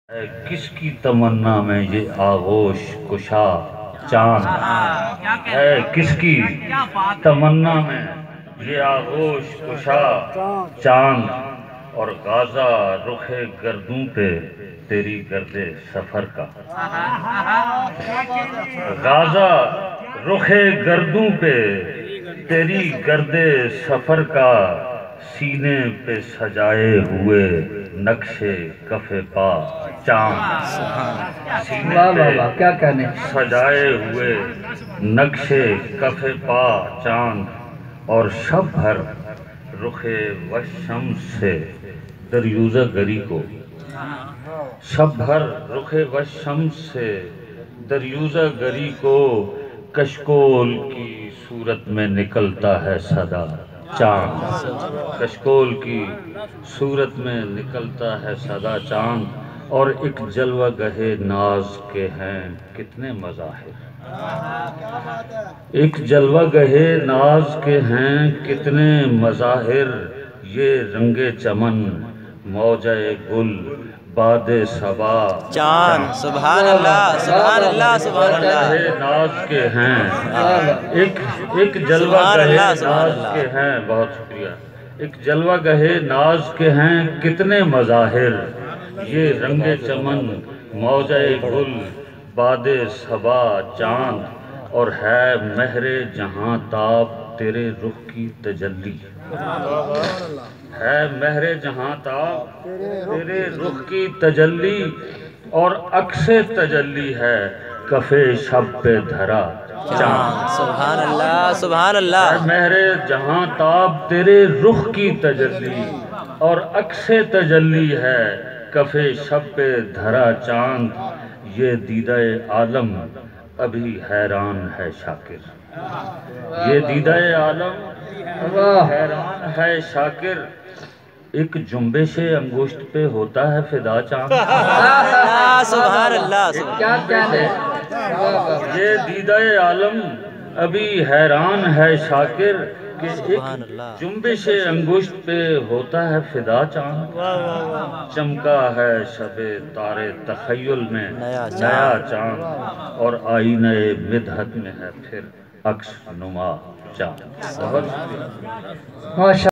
اے کس کی تمنا میں یہ آغوش کشا چاند، اے کس کی تمنا میں یہ آغوش کشا چاند، اور غازہ رخ گردوں پہ تیری گرد سفر کا، غازہ رخ گردوں پہ تیری گرد سفر کا، سینے پہ سجائے ہوئے نقش کف پا چاند، سینے پہ سجائے ہوئے نقش کف پا چاند، اور شب بھر رخ وشمس سے دریوزہ گری کو، شب بھر رخ وشمس سے دریوزہ گری کو، کشکول کی صورت میں نکلتا ہے صدا چاند، کشکول کی صورت میں نکلتا ہے صدا چاند، اور ایک جلوہ گہے ناز کے ہیں کتنے مظاہر، ایک جلوہ گہے ناز کے ہیں کتنے مظاہر، یہ رنگ چمن موجہ گل باد صبا چاند، سبحان اللہ سبحان اللہ سبحان اللہ، ناز کے ہیں ایک جلوہ گہے ناز کے ہیں، بہت شکریہ، ایک جلوہ گہے ناز کے ہیں کتنے مظاہر، یہ رنگ چمن موجہ گل باد صبا چاند، اور ہے مہر جہاں تاب تیرے رخ کی تجلی، ہے مہر جہاں تاب تیرے رخ کی تجلی، اور عکس تجلی ہے کف شب پہ دھرا چاند، سبحان اللہ سبحان اللہ، ہے مہر جہاں تاب تیرے رخ کی تجلی، اور عکس تجلی ہے کف شب پہ دھرا چاند، یہ دیدہ عالم ابھی حیران ہے شاکر، یہ دیدہ عالم حیران ہے شاکر، ایک جنبش انگشت پہ ہوتا ہے فدا چاند، سبحان اللہ کیا کہنے، یہ دیدہ عالم ابھی حیران ہے شاکر، کہ ایک جنبش انگشت پہ ہوتا ہے فدا چاند، چمکا ہے شب تارے تخیل میں نیا چاند، اور آئینہ مدحت میں ہے پھر عکس نما چاند، بہت شکریہ۔